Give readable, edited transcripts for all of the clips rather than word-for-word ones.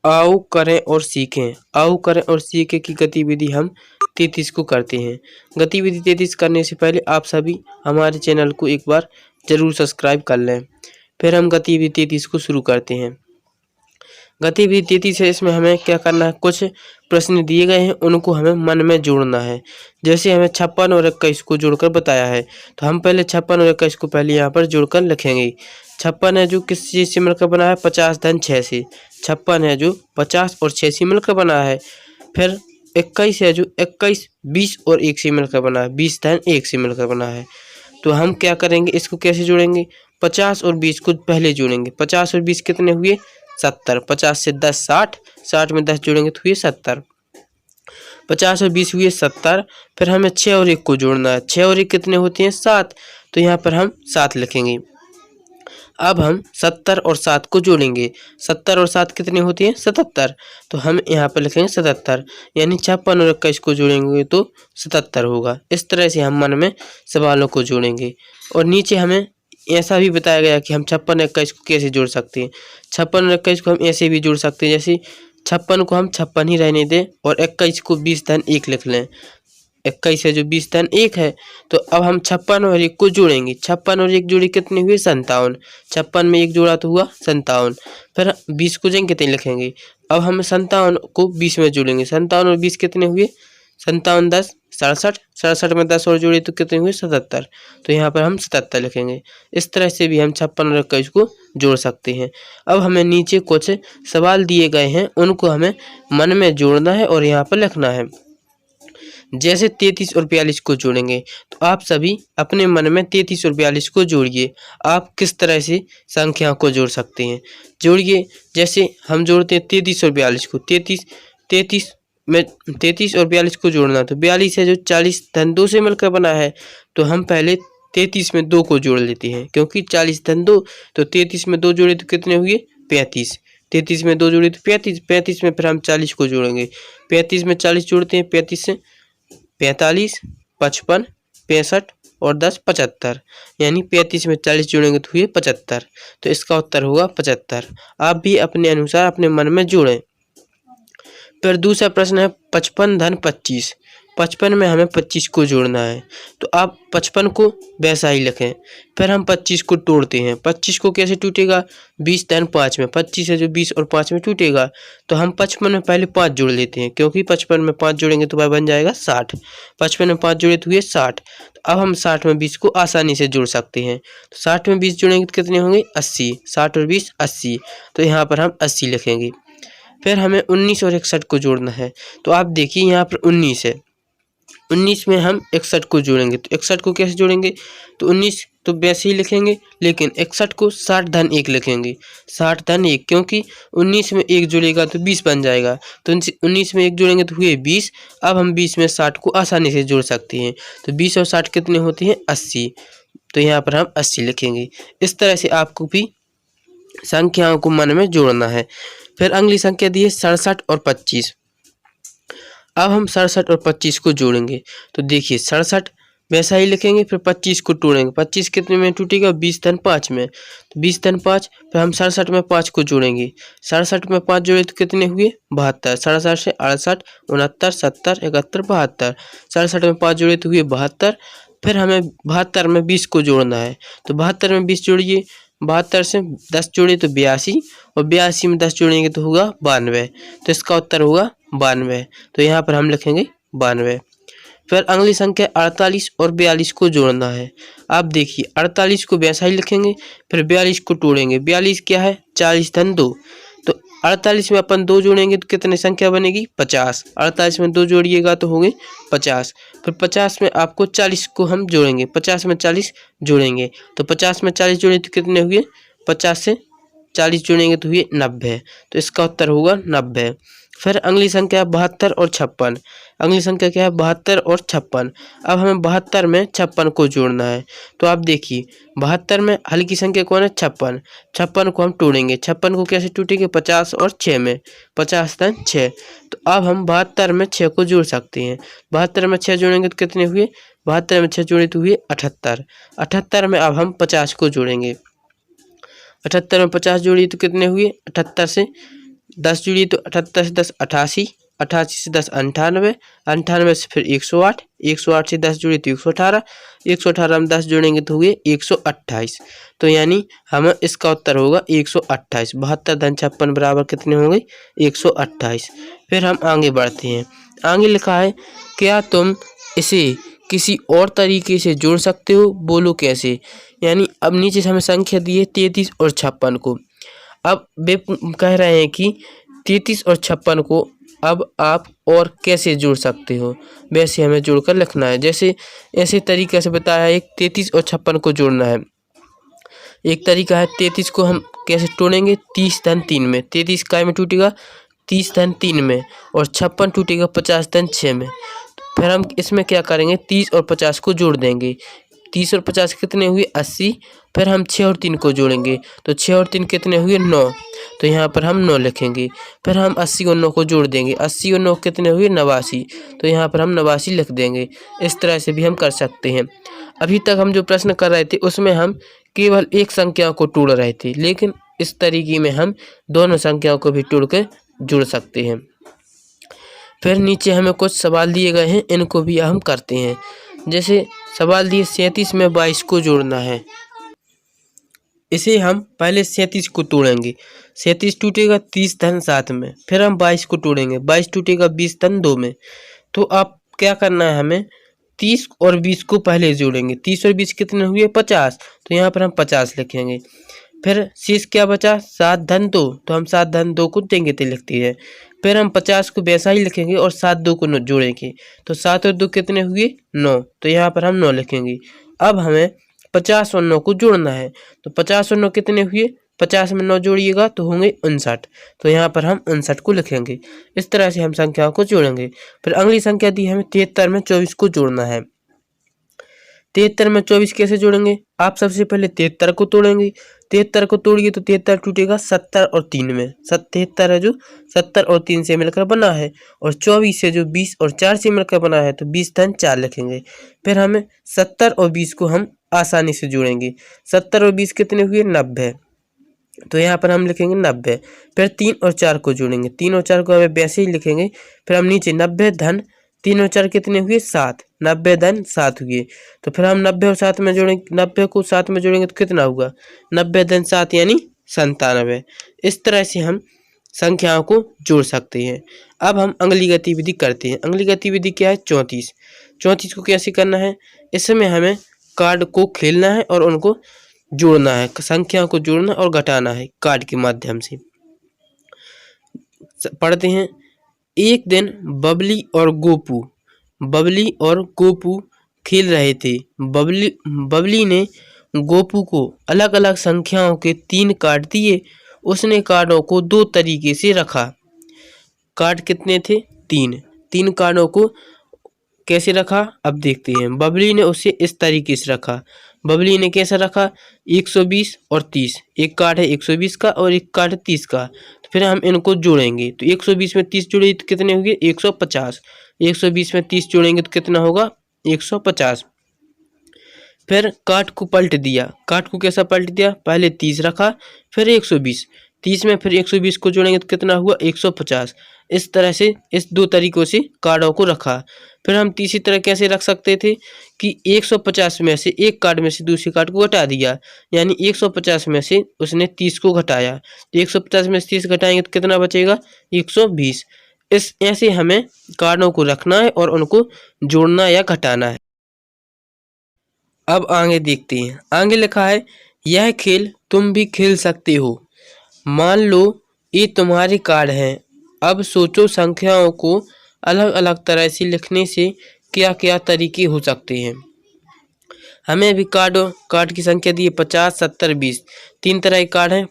आओ करें और सीखें। आओ करें और सीखें की गतिविधि हम 33 को करते हैं। गतिविधि 33 करने से पहले आप सभी हमारे चैनल को एक बार जरूर सब्सक्राइब कर लें। फिर हम गतिविधि 33 को शुरू करते हैं। गतिविधि 33 है, इसमें हमें क्या करना है, कुछ प्रश्न दिए गए हैं, उनको हमें मन में जोड़ना है। जैसे हमें 56 और 21 को जोड़कर बताया है, तो हम पहले 56 और 21 को पहले यहाँ पर जोड़कर लिखेंगे। 56 है जो किस चीज़ से मिलकर बना है, 50 धन 6 से। 56 है जो 50 और 6 से मिलकर बना है। फिर 21 है जो 21 20 और 1 से मिलकर बना है, 20 धन 1 से मिलकर बना है। तो हम क्या करेंगे, इसको कैसे जोड़ेंगे, 50 और 20 को पहले जोड़ेंगे। 50 और 20 कितने हुए, 70। 50 से 10 60, 60 में 10 जोड़ेंगे तो हुए 70। 50 और 20 हुए 70। फिर हमें 6 और 1 को जोड़ना है। 6 और 1 कितने होते हैं, 7। तो यहाँ पर हम 7 लिखेंगे। अब हम 70 और 7 को जोड़ेंगे। 70 और 7 कितने होते हैं, 77। तो हम यहाँ पर लिखेंगे 77, यानी 56 और 21 को जोड़ेंगे तो 77 होगा। इस तरह से हम मन में सवालों को जोड़ेंगे। और नीचे हमें ऐसा भी बताया गया कि हम 56 और 21 को कैसे जोड़ सकते हैं। 56 और 21 को हम ऐसे भी जोड़ सकते हैं, जैसे 56 को हम 56 ही रहने दें और 21 को 20 धन 1 लिख लें। 21 है जो 20 धन 1 है। तो अब हम 56 और 1 को जोड़ेंगे। 56 और 1 जोड़े कितने हुए, 57। 56 में 1 जोड़ा तो हुआ 57। फिर 20 को जगह कितने लिखेंगे। अब हम 57 को 20 में जोड़ेंगे। 57 और 20 कितने हुए, 57 10 67। 67 में 10 और जोड़े तो कितने हुए, 77। तो यहाँ पर हम 77 लिखेंगे। इस तरह से भी हम 56 और 21 को जोड़ सकते हैं। अब हमें नीचे कुछ सवाल दिए गए हैं, उनको हमें मन में जोड़ना है और यहाँ पर लिखना है। जैसे 33 और 42 को जोड़ेंगे, तो आप सभी अपने मन में 33 और 42 को जोड़िए। आप किस तरह से संख्या को जोड़ सकते हैं, जोड़िए। जैसे हम जोड़ते हैं 33 और 42 को। 33 में 33 और 42 को जोड़ना, तो 42 है जो 40 धन 2 से मिलकर बना है। तो हम पहले 33 में 2 को जोड़ लेते हैं, क्योंकि 40 धन 2, तो 33 में 2 जोड़े तो कितने हुए, 35। 33 में 2 जोड़े तो 35। 35 में फिर हम 40 को जोड़ेंगे। 35 में 40 जोड़ते हैं, 35 से 45 55 65 और 10 75, यानी 35 में 40 जोड़ेंगे तो हुए 75। तो इसका उत्तर होगा 75। आप भी अपने अनुसार अपने मन में जोड़ें। फिर दूसरा प्रश्न है 55 धन 25। 55 में हमें 25 को जोड़ना है, तो आप 55 को वैसा ही लिखें। फिर हम 25 को तोड़ते हैं। 25 को कैसे टूटेगा, 20 धन 5 में। 25 है जो 20 और 5 में टूटेगा, तो हम 55 में पहले 5 जोड़ लेते हैं, क्योंकि 55 में 5 जोड़ेंगे तो वह बन जाएगा 60। 55 में 5 जोड़े तो हुए 60। तो अब हम 60 में 20 को आसानी से जोड़ सकते हैं। तो 60 में 20 जोड़ेंगे तो कितने होंगे, 80। 60 और 20 80। तो यहाँ पर हम 80 लिखेंगे। फिर हमें 19 और 61 को जोड़ना है। तो आप देखिए यहाँ पर 19 है, 19 में हम 61 को जोड़ेंगे। तो 61 को कैसे जोड़ेंगे, तो 19 तो वैसे ही लिखेंगे, लेकिन 61 को 60 धन 1 लिखेंगे। 60 धन 1, क्योंकि 19 में 1 जोड़ेगा तो 20 बन जाएगा। तो 19 में 1 जोड़ेंगे तो हुए 20। अब हम 20 में 60 को आसानी से जोड़ सकते हैं। तो 20 और 60 कितने होते हैं, 80। तो यहाँ पर हम 80 लिखेंगे। इस तरह से आपको भी संख्याओं को मन में जोड़ना है। फिर अगली संख्या दी है 67 और 25। अब हम 67 और 25 को जोड़ेंगे। तो देखिए 67 वैसा ही लिखेंगे, फिर 25 को तोड़ेंगे। 25 कितने में टूटेगा, 20 धन 5 में। तो 20 धन 5, फिर हम 67 में 5 को जोड़ेंगे। 67 में 5 जोड़े तो कितने हुए, 72। 67 से 68 69 70 71 72। 67 में 5 जोड़े तो हुए 72। फिर हमें 72 में 20 को जोड़ना है। तो 72 में 20 जोड़िए। 72 से 10 जोड़े तो 82, और 82 में 10 जोड़ेंगे तो होगा 92। तो इसका उत्तर होगा 92। तो यहाँ पर हम लिखेंगे 92। फिर अगली संख्या 48 और 42 को जोड़ना है। आप देखिए 48 को वैसा ही लिखेंगे, फिर 42 को तोड़ेंगे। 42 क्या है, 40 धन 2। तो 48 में अपन 2 जोड़ेंगे तो कितनी संख्या बनेगी, 50। 48 में 2 जोड़िएगा तो होंगे 50। फिर 50 में आपको 40 को हम जोड़ेंगे। 50 में 40 जोड़ेंगे, तो 50 में 40 जोड़े तो कितने हुए, 50 से 40 जोड़ेंगे तो हुए 90। तो इसका उत्तर होगा 90। फिर अगली संख्या 72 और 56। अगली संख्या क्या है, 72 और 56। अब हमें 72 में 56 को जोड़ना है। तो आप देखिए 72 में हल्की संख्या कौन है, 56। 56 को हम तोड़ेंगे। 56 को कैसे टूटेंगे, 50 और 6 में। 50 धन 6। तो अब हम 72 में 6 को जोड़ सकते हैं। 72 में 6 जोड़ेंगे तो कितने हुए, 72 में 6 जोड़े तो हुए 78। 78 में अब हम 50 को जोड़ेंगे। 78 में 50 जोड़िए तो कितने हुए, 78 से 10 जोड़िए तो 78 से 10 88, 88 से 10 98, 98 से फिर 108, 108 से 10 जोड़े तो 118, 118 हम 10 जोड़ेंगे तो हुए 128। तो यानी हमें इसका उत्तर होगा 128। 72 धन 56 बराबर कितने होंगे? 128। फिर हम आगे बढ़ते हैं। आगे लिखा है, क्या तुम इसे किसी और तरीके से जोड़ सकते हो? बोलो कैसे। यानी अब नीचे से हमें संख्या दी है 33 और 56 को। अब वे कह रहे हैं कि 33 और 56 को अब आप और कैसे जोड़ सकते हो, वैसे हमें जोड़कर लिखना है। जैसे ऐसे तरीके से बताया है, 33 और 56 को जोड़ना है। एक तरीका है, 33 को हम कैसे तोड़ेंगे? 30 धन 3 में। 33 काय में टूटेगा? 30 धन 3 में। और 56 टूटेगा 50 धन 6 में। फिर हम इसमें क्या करेंगे? 30 और 50 को जोड़ देंगे। 30 और 50 कितने हुए? 80। फिर हम 6 और 3 को जोड़ेंगे तो 6 और 3 कितने हुए? 9। तो यहाँ पर हम 9 लिखेंगे। फिर हम 80 और 9 को जोड़ देंगे। 80 और 9 कितने हुए? 89। तो यहाँ पर हम 89 लिख देंगे। इस तरह से भी हम कर सकते हैं। अभी तक हम जो प्रश्न कर रहे थे उसमें हम केवल एक संख्या को तोड़ रहे थे, लेकिन इस तरीके में हम दोनों संख्याओं को भी तोड़ कर जोड़ सकते हैं। फिर नीचे हमें कुछ सवाल दिए गए हैं, इनको भी हम करते हैं। जैसे सवाल दिए 37 में 22 को जोड़ना है। इसे हम पहले 37 को तोड़ेंगे। 37 टूटेगा 30 धन 7 में। फिर हम 22 को तोड़ेंगे। 22 टूटेगा 20 धन 2 में। तो अब क्या करना है हमें? 30 और 20 को पहले जोड़ेंगे। 30 और 20 कितने हुए? 50। तो यहाँ पर हम 50 लिखेंगे। फिर शेष क्या बचा? 7 धन 2। तो हम 7 धन 2 को देंगे तो लिखते हैं। फिर हम 50 को वैसा ही लिखेंगे और 7 2 को जोड़ेंगे। तो 7 और 2 कितने हुए? 9। तो यहाँ पर हम 9 लिखेंगे। अब हमें 50 और 9 को जोड़ना है। तो 50 और 9 कितने हुए? 50 में 9 जोड़िएगा तो होंगे 59। तो यहाँ पर हम 59 को लिखेंगे। इस तरह से हम संख्याओं को जोड़ेंगे। फिर अगली संख्या दी हमें 73 में 24 को जोड़ना है। 73 में 24 कैसे जोड़ेंगे? आप सबसे पहले 73 को तोड़ेंगे। 73 को तोड़िए तो 73 टूटेगा 70 और 3 में। 73 है जो 70 और 3 से मिलकर बना है। और 24 है जो 20 और 4 से मिलकर बना है। तो 20 धन 4 लिखेंगे। फिर हमें 70 और 20 को हम आसानी से जोड़ेंगे। 70 और 20 कितने हुए? 90। तो यहाँ पर हम लिखेंगे 90। फिर 3 और 4 को जोड़ेंगे। 3 और 4 को हमें वैसे ही लिखेंगे। फिर हम नीचे 90 धन 3 और 4 कितने हुए? 7। 90 धन 7 हुए। तो फिर हम 90 और 7 में जोड़ेंगे। 90 को 7 में जोड़ेंगे तो कितना होगा? 90 धन 7 यानी 97। इस तरह से हम संख्याओं को जोड़ सकते हैं। अब हम अगली गतिविधि करते हैं। अगली गतिविधि क्या है? 34। 34 को कैसे करना है? इसमें हमें कार्ड को खेलना है और उनको जोड़ना है। संख्याओं को जोड़ना और घटाना है कार्ड के माध्यम से। पढ़ते हैं। एक दिन बबली और गोपू खेल रहे थे। बबली ने गोपू को अलग अलग संख्याओं के 3 कार्ड दिए। उसने कार्डों को 2 तरीके से रखा। कार्ड कितने थे? 3 कार्डों को कैसे रखा? अब देखते हैं। बबली ने उसे इस तरीके से रखा। बबली ने कैसा रखा? 120 और 30। एक कार्ड है 120 का और एक कार्ड है 30 का। तो फिर हम इनको जोड़ेंगे। तो 120 में 30 जोड़े तो कितने होंगे? 150। 120 में 30 जोड़ेंगे तो कितना होगा? 150। फिर कार्ड को पलट दिया। कार्ड को कैसा पलट दिया? पहले 30 रखा फिर 120। 30 में फिर 120 को जोड़ेंगे तो कितना हुआ? 150। इस तरह से इस 2 तरीकों से कार्डों को रखा। फिर हम तीसरी तरह कैसे रख सकते थे कि 150 में से एक कार्ड में से दूसरे कार्ड को घटा दिया। यानी 150 में से उसने 30 को घटाया। तो 150 में से 30 घटाएंगे तो कितना बचेगा? 120। इस ऐसे हमें कार्डों को रखना है और उनको जोड़ना या घटाना है। अब आगे देखते हैं। आगे लिखा है, यह खेल तुम भी खेल सकते हो। मान लो ये तुम्हारे कार्ड हैं। अब सोचो संख्याओं को अलग अलग तरह से लिखने से क्या क्या तरीके हो सकते हैं। हमें अभी कार्ड की संख्या दी है 50, 70, 20। 3 तरह के कार्ड हैं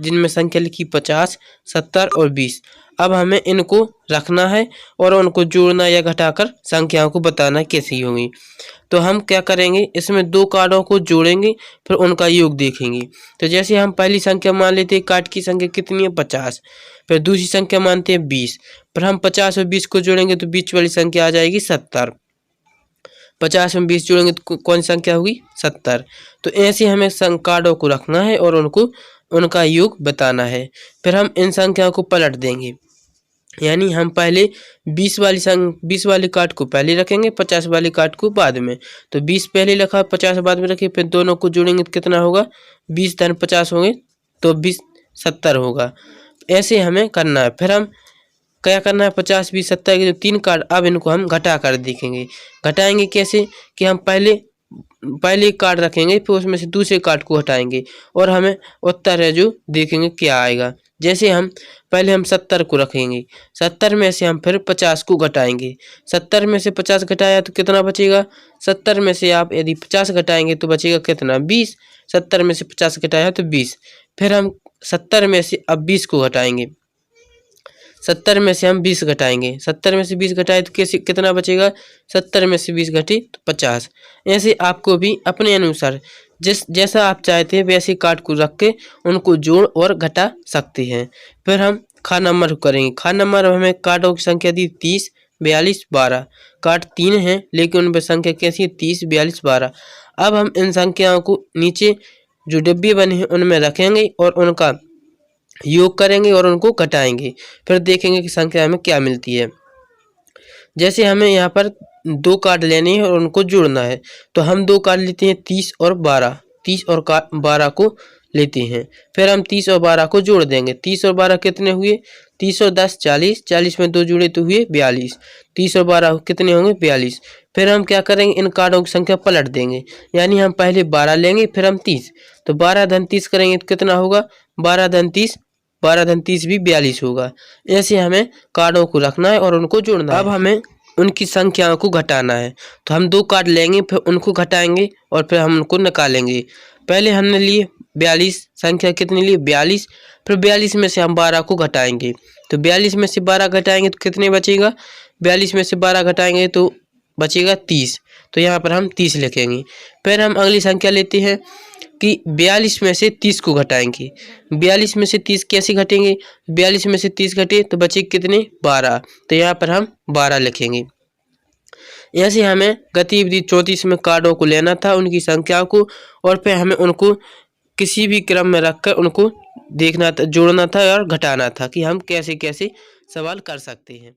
जिनमें संख्या लिखी 50, 70 और 20। अब हमें इनको रखना है और उनको जोड़ना या घटाकर संख्याओं को बताना कैसी होंगी। तो हम क्या करेंगे? इसमें 2 कार्डों को जोड़ेंगे फिर उनका योग देखेंगे। तो जैसे हम पहली संख्या मान लेते हैं, कार्ड की संख्या कितनी है? 50। फिर दूसरी संख्या मानते हैं 20। फिर हम 50 और 20 को जोड़ेंगे तो बीच वाली संख्या आ जाएगी 70। 50 में 20 जोड़ेंगे तो कौन सी संख्या होगी? 70। तो ऐसे हमें कार्डों को रखना है और उनको उनका योग बताना है। फिर हम इन संख्याओं को पलट देंगे, यानी हम पहले 20 वाली काट को पहले रखेंगे, 50 वाली काट को बाद में। तो 20 पहले रखा, 50 बाद में रखे, फिर दोनों को जोड़ेंगे तो कितना होगा, 20 धन 50 होंगे तो 20 70 होगा। ऐसे हमें करना है। फिर हम क्या करना है, 50 20 70 के जो 3 कार्ड, अब इनको हम घटा कर देखेंगे। घटाएंगे कैसे कि हम पहले एक कार्ड रखेंगे, फिर उसमें से दूसरे कार्ड को हटाएंगे और हमें उत्तर है जो देखेंगे क्या आएगा। जैसे हम पहले 70 को रखेंगे, 70 में से हम फिर 50 को घटाएंगे। 70 में से 50 घटाया तो कितना बचेगा, 70 में से आप यदि 50 घटाएंगे तो बचेगा कितना, 20। 70 में से 50 घटाया तो 20। फिर हम 70 में से अब 20 को घटाएंगे, 70 में से हम 20 घटाएंगे। 70 में से 20 घटाए तो कैसे कितना बचेगा, 70 में से 20 घटे तो 50। ऐसे आपको भी अपने अनुसार जैसा आप चाहते हैं वैसे कार्ड को रख के उनको जोड़ और घटा सकते हैं। फिर हम खा नंबर करेंगे। खा नंबर हमें कार्डों की संख्या दी 30 42 12। कार्ड 3 हैं लेकिन उनमें संख्या कैसी है, 30 42 12। अब हम इन संख्याओं को नीचे जो डिब्बे बने हैं उनमें रखेंगे और उनका योग करेंगे और उनको घटाएंगे। फिर देखेंगे कि संख्या हमें क्या मिलती है। जैसे हमें यहाँ पर 2 कार्ड लेने हैं और उनको जोड़ना है, तो हम 2 कार्ड लेते हैं 30 और 12। 30 और 12 को लेते हैं, फिर हम 30 और 12 को जोड़ देंगे। 30 और 12 कितने हुए, 30 और 10 40, 40 में 2 जुड़े तो हुए 42। 30 और 12 कितने होंगे, 42। फिर हम क्या करेंगे, इन कार्डों की संख्या पलट देंगे, यानी हम पहले 12 लेंगे फिर हम 30। तो 12 धन 30 करेंगे तो कितना होगा, 12 धन 30 भी 42 होगा। ऐसे हमें कार्डों को रखना है और उनको जोड़ना है। अब हमें उनकी संख्याओं को घटाना है, तो हम 2 कार्ड लेंगे फिर उनको घटाएंगे और फिर हम उनको निकालेंगे। पहले हमने लिए 42, संख्या कितनी ली 42, फिर 42 में से हम 12 को घटाएंगे। तो 42 में से 12 घटाएंगे तो कितने बचेगा, 42 में से 12 घटाएंगे तो बचेगा 30। तो यहाँ पर हम 30 लिखेंगे। फिर हम अगली संख्या लेते हैं कि 42 में से 30 को घटाएंगे। 42 में से 30 कैसे घटेंगे, 42 में से 30 घटे तो बचे कितने, 12। तो यहाँ पर हम 12 लिखेंगे। ऐसे हमें गतिविधि 34 में कार्डों को लेना था, उनकी संख्याओं को, और फिर हमें उनको किसी भी क्रम में रखकर उनको देखना था, जोड़ना था और घटाना था कि हम कैसे कैसे सवाल कर सकते हैं।